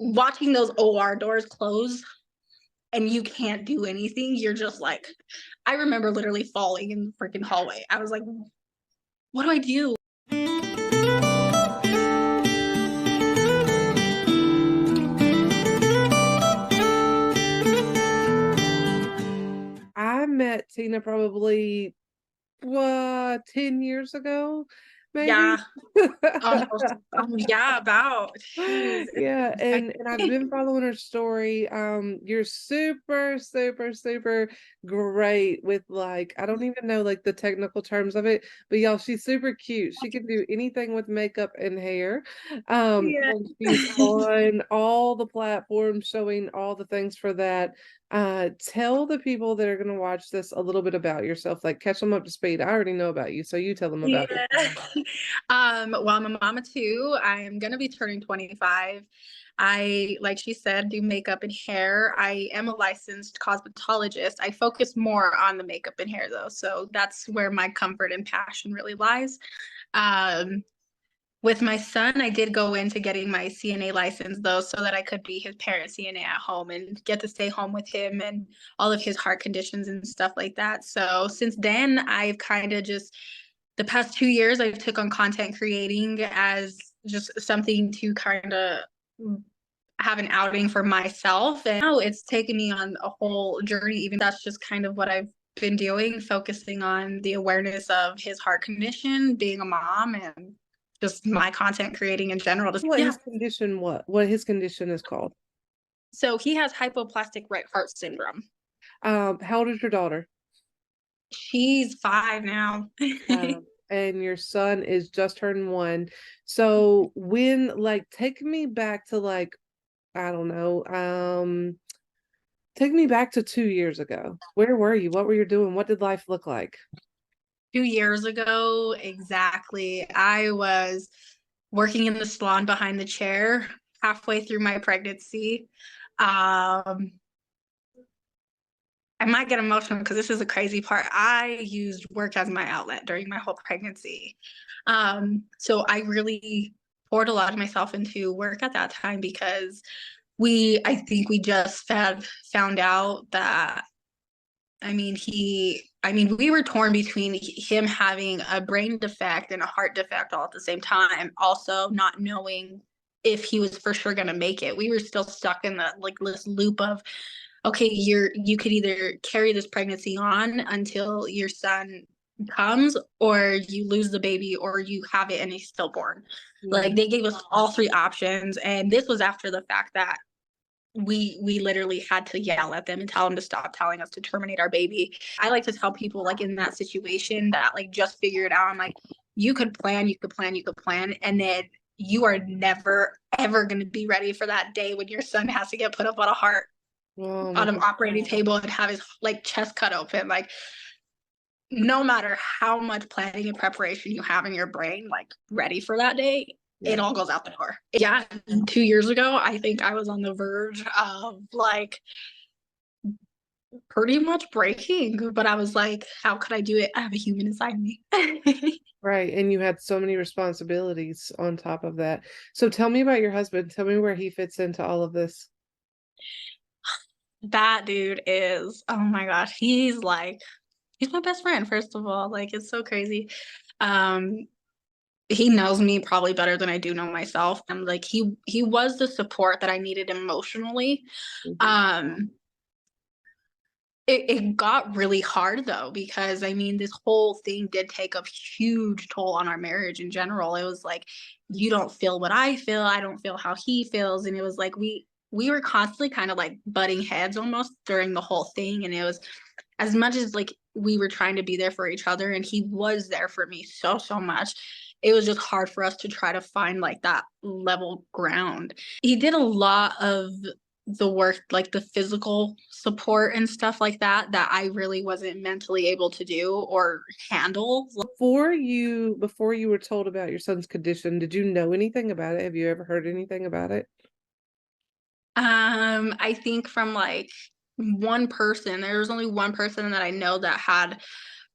watching those OR doors close and you can't do anything, you're just like, I remember literally falling in the freaking hallway. I was like, what do I do? I met Tina probably 10 years ago, maybe. Yeah. Almost. Yeah, about. Jeez. Yeah, and I've been following her story. You're super, super, super great with, like, I don't even know like the technical terms of it, but y'all, she's super cute. She can do anything with makeup and hair. Yeah. And she's on all the platforms showing all the things for that. Tell the people that are going to watch this a little bit about yourself, like catch them up to speed. I already know about you, so you tell them about Yeah. yourself. Well, I'm a mama too. I am gonna be turning 25. I, like she said, do makeup and hair. I am a licensed cosmetologist. I focus more on the makeup and hair though, so that's where my comfort and passion really lies. Um, with my son, I did go into getting my CNA license though, so that I could be his parent CNA at home and get to stay home with him and all of his heart conditions and stuff like that. So since then, I've kind of just the past 2 years, I've took on content creating as just something to kind of have an outing for myself. And now it's taken me on a whole journey. Even that's just kind of what I've been doing, focusing on the awareness of his heart condition, being a mom, and just my content creating in general. Just What yeah. his condition, what his condition is called. So he has hypoplastic right heart syndrome. How old is your daughter? She's 5 now. And your son is just turned 1. So when, like, take me back to, like, I don't know, take me back to 2 years ago. Where were you? What were you doing? What did life look like? 2 years ago, exactly. I was working in the salon behind the chair halfway through my pregnancy. Um, I might get emotional because this is a crazy part. I used work as my outlet during my whole pregnancy. So I really poured a lot of myself into work at that time because I think we just found out that we were torn between him having a brain defect and a heart defect all at the same time, also not knowing if he was for sure going to make it. We were still stuck in the like this loop of, okay, you could either carry this pregnancy on until your son comes, or you lose the baby, or you have it and he's stillborn. Like they gave us all three options, and this was after the fact that we literally had to yell at them and tell them to stop telling us to terminate our baby. I like to tell people, like, in that situation that like just figure it out. I'm like, you could plan, and then you are never ever going to be ready for that day when your son has to get put up on a heart Oh my on an operating table and have his like chest cut open. Like, no matter how much planning and preparation you have in your brain, like ready for that day, it yeah. all goes out the door. Yeah, 2 years ago, I think I was on the verge of like pretty much breaking, but I was like, how could I do it? I have a human inside me. Right. And you had so many responsibilities on top of that. So tell me about your husband. Tell me where he fits into all of this. That dude is, oh my gosh, he's my best friend, first of all. Like, it's so crazy. Um, he knows me probably better than I do know myself. And like he was the support that I needed emotionally. Mhm. Um, it got really hard though, because this whole thing did take a huge toll on our marriage in general. It was like, you don't feel what I feel, I don't feel how he feels. And it was like we were constantly kind of like butting heads almost during the whole thing. And it was, as much as like we were trying to be there for each other and he was there for me so much, it was just hard for us to try to find like that level ground. He did a lot of the work, like the physical support and stuff like that I really wasn't mentally able to do or handle. Before you were told about your son's condition, did you know anything about it? Have you ever heard anything about it? I think from like one person, there was only one person that I know that had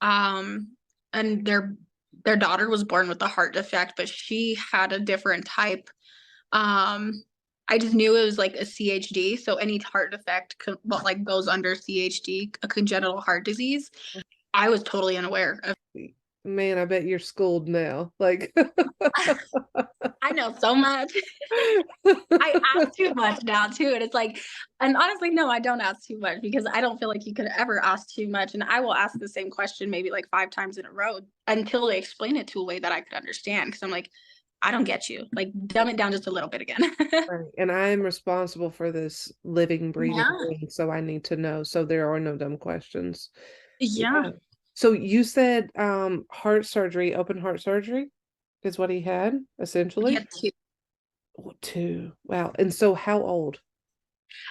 um and their daughter was born with a heart defect, but she had a different type. Um I just knew it was like a CHD. So any heart defect like goes under CHD, a congenital heart disease. I was totally unaware of. Man, I bet you're schooled now. Like, I know so much. I ask too much now too. And it's like, and honestly, no, I don't ask too much because I don't feel like you could ever ask too much. And I will ask the same question maybe like 5 times in a row until they explain it to a way that I could understand. Cause I'm like, I don't get you. Like, dumb it down just a little bit again. right. And I am responsible for this living, breathing Yeah. thing, so I need to know. So there are no dumb questions. Yeah. Yeah. So you said heart surgery, open heart surgery is what he had, He essentially? had two. Oh, two. Wow. And so how old?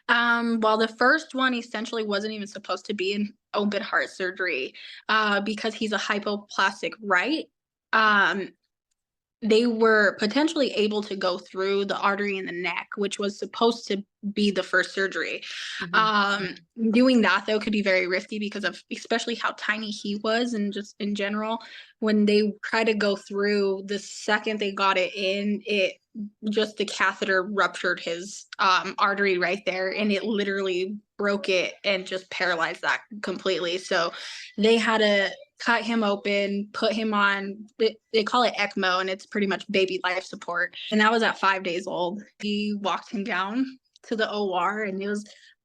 Well, the first one essentially wasn't even supposed to be an open heart surgery, because he's a hypoplastic right. Um, they were potentially able to go through the artery in the neck, which was supposed to be the first surgery. Mhm. Um, Doing that though could be very risky because of especially how tiny he was and just in general. When they try to go through, the second they got it in, it just the catheter ruptured his artery right there, and it literally broke it and just paralyzed that completely. So they had to cut him open, put him on, they call it ECMO, and it's pretty much baby life support. And that was at 5 days old. He walked him down to the OR, and it was,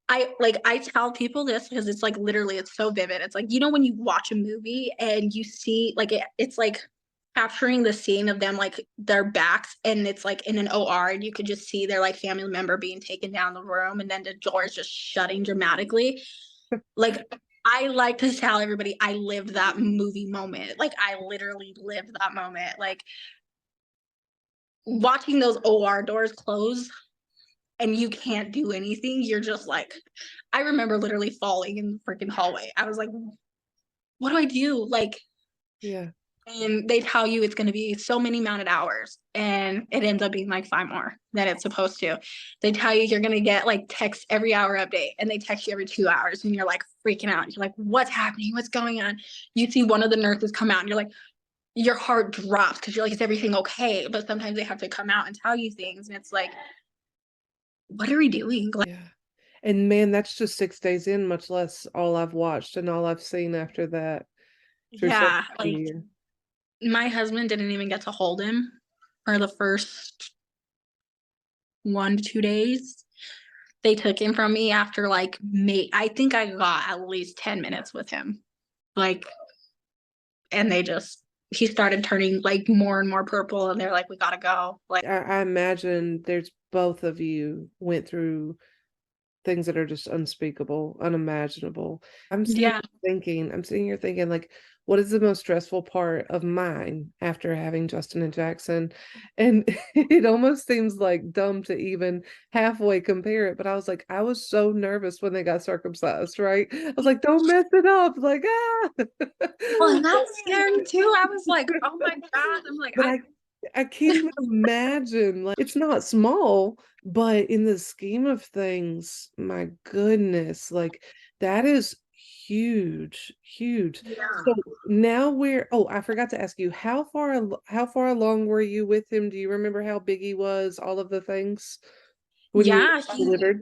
I tell people this because it's like literally it's so vivid. It's like, you know, when you watch a movie and you see like it's like capturing the scene of them like their backs, and it's like in an OR, and you could just see their like family member being taken down the room, and then the doors just shutting dramatically. Like, I like to tell everybody I lived that movie moment. Like, I literally lived that moment. Like, watching those OR doors close and you can't do anything, you're just like, I remember literally falling in the freaking hallway. I was like, what do I do? Like, Yeah. and they tell you it's going to be so many mounted hours, and it ends up being like 5 more than it's supposed to. They tell you you're going to get like text every hour update, and they text you every 2 hours, and you're like freaking out. You're like, what's happening? What's going on? You see one of the nurses come out, and you're like, your heart drops because you're like, is everything okay? But sometimes they have to come out and tell you things, and it's like, what are we doing? Like, Yeah. And man, that's just 6 days in, much less all I've watched and all I've seen after that through social yeah, like media. my husband didn't even get to hold him for the first 1 to 2 days. They took him from me after like May. I think I got at least 10 minutes with him. Like, and he started turning like more and more purple, and they're like, we gotta go. Like, I imagine there's both of you went through things that are just unspeakable, unimaginable. yeah, I'm sitting here thinking, like, what is the most stressful part of mine after having Justin and Jackson? And it almost seems like dumb to even halfway compare it, but I was like, I was so nervous when they got circumcised, right? I was like, don't mess it up. Like, ah. well, and that's scary too. I was like, oh my God. I'm like, But I can't even imagine. Like, it's not small, but in the scheme of things, my goodness, like that is huge, huge. yeah. So now oh, I forgot to ask you, how far along were you with him? Do you remember how big he was, all of the things when you Yeah, delivered?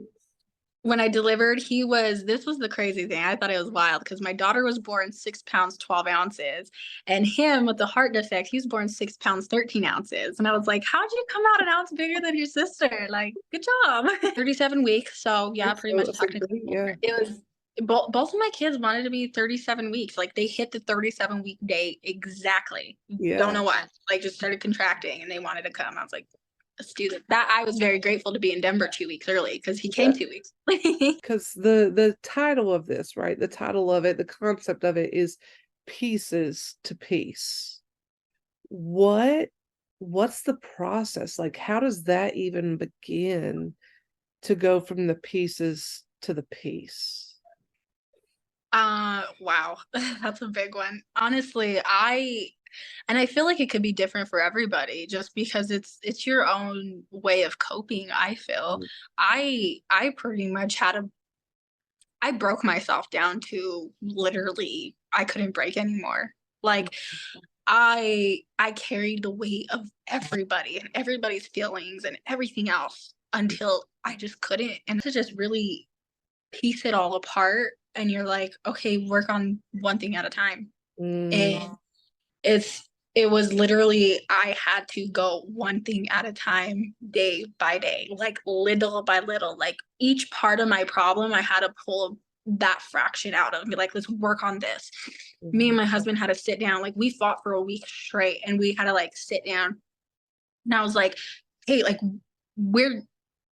when I delivered, this was the crazy thing. I thought it was wild because my daughter was born 6 pounds, 12 ounces. And him with the heart defect, he was born 6 pounds, 13 ounces. And I was like, how'd you come out an ounce bigger than your sister? Like, good job. 37 weeks. So, yeah, pretty much That's a technically. yeah. It was both of my kids wanted to be 37 weeks. Like, they hit the 37-week date exactly. Don't Yeah. know why. Like, just started contracting and they wanted to come. I was like, let's do that. I was very grateful to be in Denver 2 weeks early because he came 2 weeks. Because the title of this, right? The title of it, the concept of it is pieces to peace. What's the process? Like, how does that even begin to go from the pieces to the peace? Wow. That's a big one. Honestly, I feel like it could be different for everybody just because it's your own way of coping, I feel. I pretty much I broke myself down to literally I couldn't break anymore. Like, I carried the weight of everybody and everybody's feelings and everything else until I just couldn't. And to just really piece it all apart, and you're like, okay, work on one thing at a time. And it was literally, I had to go one thing at a time, day by day, like little by little. Like each part of my problem, I had to pull that fraction out of me. Like, let's work on this. Me and my husband had to sit down. Like, we fought for a week straight, and we had to like sit down. And I was like, hey, like we're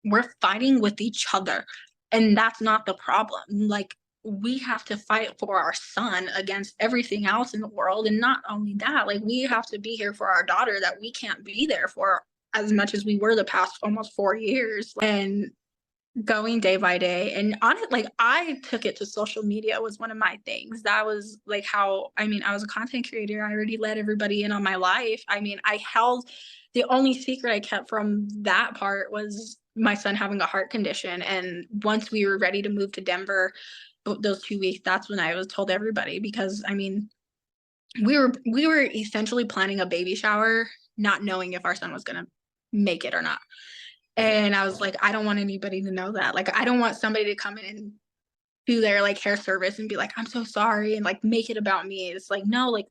we're fighting with each other, and that's not the problem. Like, we have to fight for our son against everything else in the world. And not only that, like, we have to be here for our daughter that we can't be there for as much as we were the past almost 4 years. And going day by day, and on it, like, I took it to social media was one of my things. That was like how, I mean, I was a content creator. I already let everybody in on my life. I mean, I held, the only secret I kept from that part was my son having a heart condition. And once we were ready to move to Denver, those 2 weeks, that's when I was told everybody. Because I mean, we were essentially planning a baby shower, not knowing if our son was going to make it or not. And I was like, I don't want anybody to know that. Like, I don't want somebody to come in and do their like hair service and be like, I'm so sorry, and like make it about me. It's like, no, like,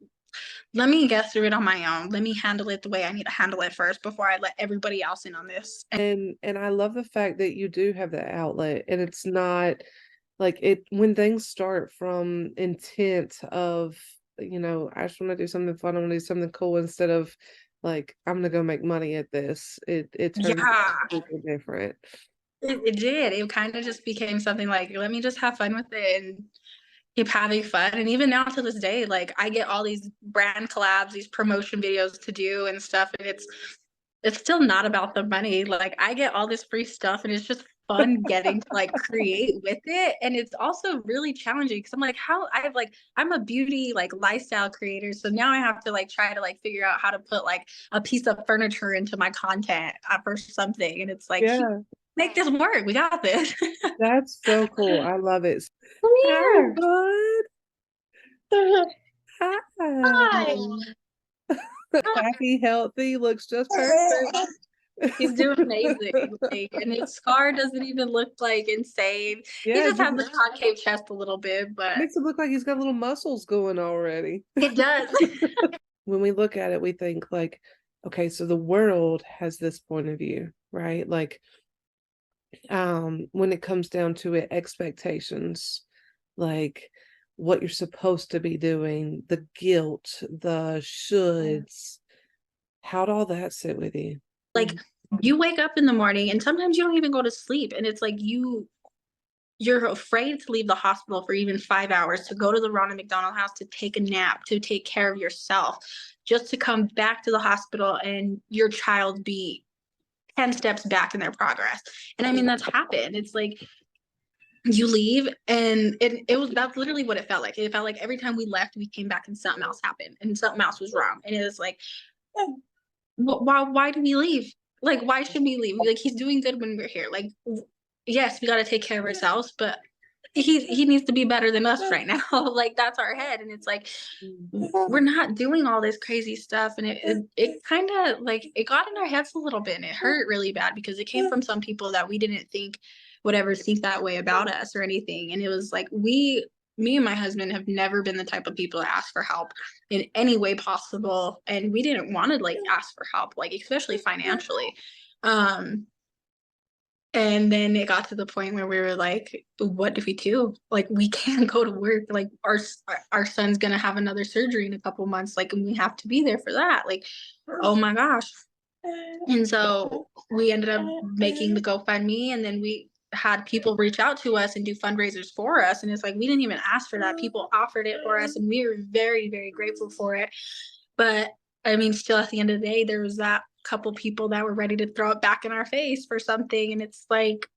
let me get through it on my own. Let me handle it the way I need to handle it first before I let everybody else in on this. And I love the fact that you do have that outlet, and it's not like it when things start from intent of, I just want to do something fun, I want to do something cool, instead of like, I'm gonna go make money at this. It turns Yeah, something different. it did. It kind of just became something like, let me just have fun with it and keep having fun. And even now to this day, like, I get all these brand collabs, these promotion videos to do and stuff, and it's still not about the money. Like, I get all this free stuff, and it's just fun getting to like create with it. And it's also really challenging because I'm like, I'm a beauty like lifestyle creator, so now I have to like try to like figure out how to put like a piece of furniture into my content for something. And it's like, Yeah, make this work, we got this. that's so cool. I love it. Come Hi, here. bud. Hi. Hi. Happy, healthy, looks just perfect. He's doing amazing. Like, and his scar doesn't even look like insane. He Yeah, just just has the concave chest a little bit, but makes it look like he's got little muscles going already. it does. When we look at it, we think like, okay, so the world has this point of view, right? Like, when it comes down to it, expectations, like what you're supposed to be doing, the guilt, the shoulds, how'd all that sit with you? Like, you wake up in the morning and sometimes you don't even go to sleep, and it's like you're afraid to leave the hospital for even 5 hours to go to the Ronald McDonald House to take a nap, to take care of yourself, just to come back to the hospital and your child be 10 steps back in their progress. And I mean, that's happened. It's like you leave, and that's literally what it felt like. It felt like every time we left, we came back and something else happened and something else was wrong. And it was like, why do we leave? Like, why should we leave? Like, he's doing good when we're here. Like, yes, we got to take care of ourselves, but he needs to be better than us right now. Like, that's our head. And it's like, we're not doing all this crazy stuff. And it kind of like, it got in our heads a little bit, and it hurt really bad because it came from some people that we didn't think would ever think that way about us or anything. And it was like, me and my husband have never been the type of people to ask for help in any way possible. And we didn't want to like ask for help, like especially financially. And then it got to the point where we were like, what do we do? Like, we can't go to work. Like, our son's gonna have another surgery in a couple months. Like, and we have to be there for that. Like, oh my gosh. And so we ended up making the GoFundMe, and then we had people reach out to us and do fundraisers for us. And it's like, we didn't even ask for that. People offered it for us, and we were very, very grateful for it. But I mean, still at the end of the day, there was that couple people that were ready to throw it back in our face for something. And it's like,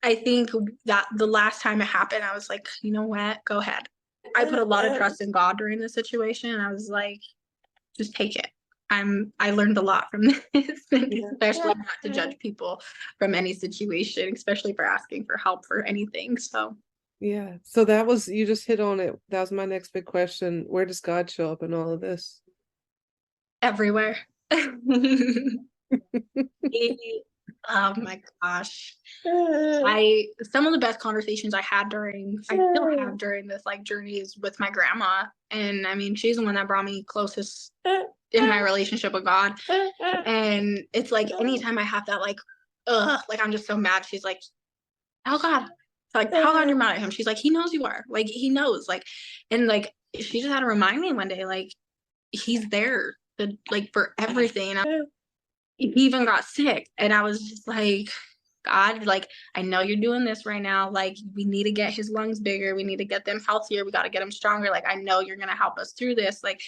I think that the last time it happened, I was like, you know what? Go ahead. I put a lot of trust in God during the situation. And I was like, just take it. I learned a lot from this, especially not to judge people from any situation, especially for asking for help for anything. So Yeah. So that was, you just hit on it. That was my next big question. Where does God show up in all of this? everywhere. he, Oh my gosh. Some of the best conversations I still have during this like journey is with my grandma. And I mean, she's the one that brought me closest in my relationship with God. And it's like anytime I have that like I'm just so mad, she's like, oh God. Like, how God you're mad at him? She's like, he knows you are. Like, he knows. Like, and like she just had to remind me one day, like, he's there like for everything. And he even got sick. And I was just like, God, like, I know you're doing this right now. Like, we need to get his lungs bigger. We need to get them healthier. We got to get them stronger. Like, I know you're going to help us through this. Like,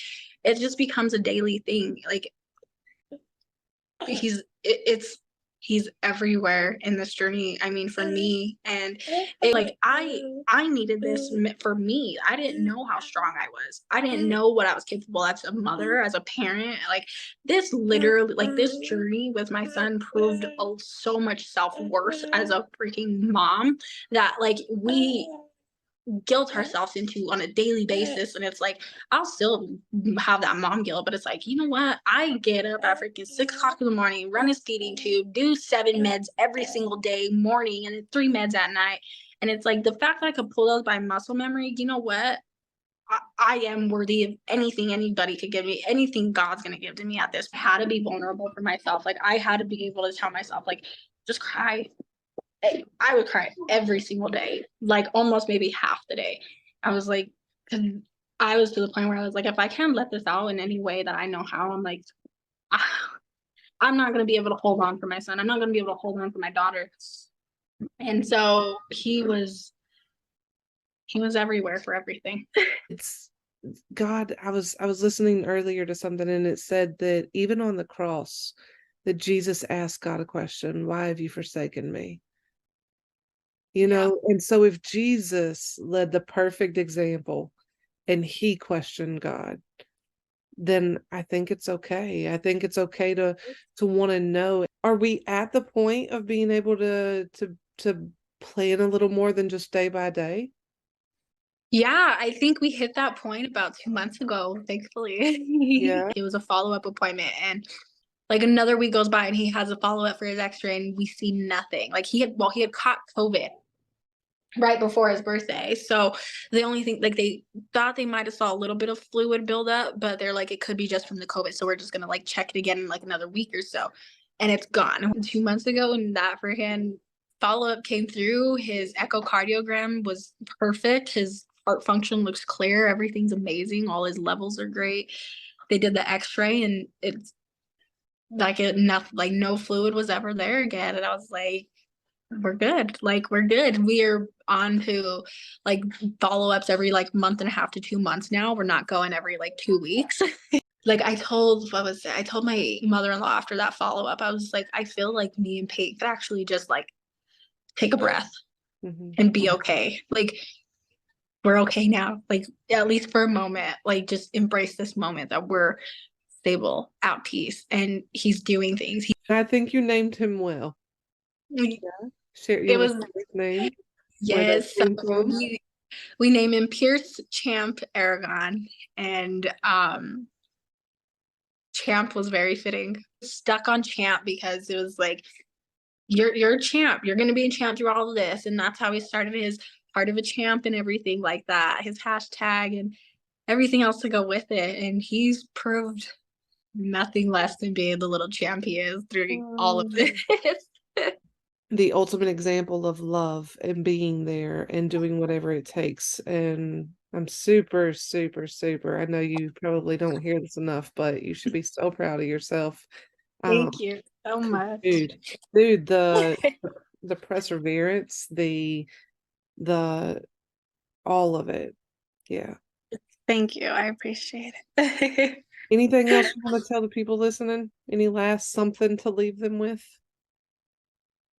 it just becomes a daily thing. Like, he's everywhere in this journey. I mean, for me, and like I needed this for me. I didn't know how strong I was. I didn't know what I was capable as a mother, as a parent. Like this literally, like this journey with my son proved so much self-worth as a freaking mom that like we guilt ourselves into on a daily basis. And it's like I'll still have that mom guilt, but it's like, you know what, I get up at freaking 6 o'clock in the morning, run his feeding tube, do 7 meds every single day morning and then 3 meds at night. And it's like the fact that I could pull those by muscle memory, you know what, I am worthy of anything anybody could give me, anything God's gonna give to me at this. I had to be vulnerable for myself. Like I had to be able to tell myself, like, just cry. I would cry every single day, like almost maybe half the day. I was like, cause I was to the point where I was like, if I can't let this out in any way that I know how, I'm like, I'm not going to be able to hold on for my son. I'm not going to be able to hold on for my daughter. And so he was everywhere for everything. It's God. I was listening earlier to something, and it said that even on the cross, that Jesus asked God a question: "Why have you forsaken me?" You know, and so if Jesus led the perfect example and he questioned God, then I think it's okay. I think it's okay to want to know. Are we at the point of being able to plan a little more than just day by day? Yeah, I think we hit that point about 2 months ago, thankfully. Yeah. It was a follow-up appointment and like another week goes by and he has a follow-up for his x-ray and we see nothing. Like he had caught COVID right before his birthday. So the only thing, like they thought they might have saw a little bit of fluid buildup, but they're like, it could be just from the COVID. So we're just gonna like check it again in like another week or so. And it's gone. 2 months ago, and that for him, follow-up came through. His echocardiogram was perfect. His heart function looks clear. Everything's amazing. All his levels are great. They did the x-ray and it's like no fluid was ever there again. And I was like, we're good. Like we're good. We are on to like follow-ups every like month and a half to 2 months now. We're not going every like 2 weeks. Like I told my mother-in-law after that follow-up, I was like, I feel like me and Pete could actually just like take a breath and be okay. Like we're okay now. Like at least for a moment, like just embrace this moment that we're stable, at peace, and he's doing things. I think you named him well. Share, you It want was to share his name? Where that yes. So came from? we name him Pierce Champ Aragon, and Champ was very fitting. Stuck on Champ because it was like you're a champ. You're gonna be a champ through all of this, and that's how he started his Heart of a Champ and everything like that. His hashtag and everything else to go with it, and he's proved nothing less than being the little champ he is through all of this. The ultimate example of love and being there and doing whatever it takes. And I'm super, super, super. I know you probably don't hear this enough, but you should be so proud of yourself. Thank you so much. Dude, the perseverance, the all of it. Yeah. Thank you. I appreciate it. Anything else you want to tell the people listening? Any last something to leave them with?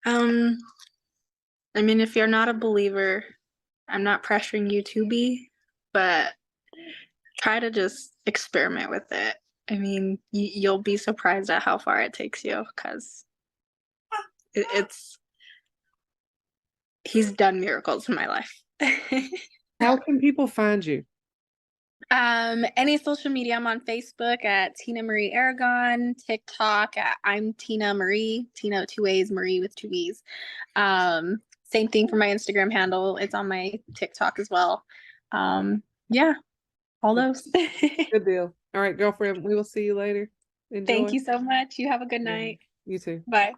um, I mean, if you're not a believer, I'm not pressuring you to be, but try to just experiment with it. I mean, you'll be surprised at how far it takes you because it's he's done miracles in my life. How can people find you? Any social media, I'm on Facebook at Tina Marie Aragon, TikTok at I'm Tina Marie, Tina with 2 A's, Marie with 2 E's. Same thing for my Instagram handle. It's on my TikTok as well. Yeah, all those. Good deal. All right, girlfriend, we will see you later. Thank Enjoy. you so much. You have a good Yeah, night. you too. Bye.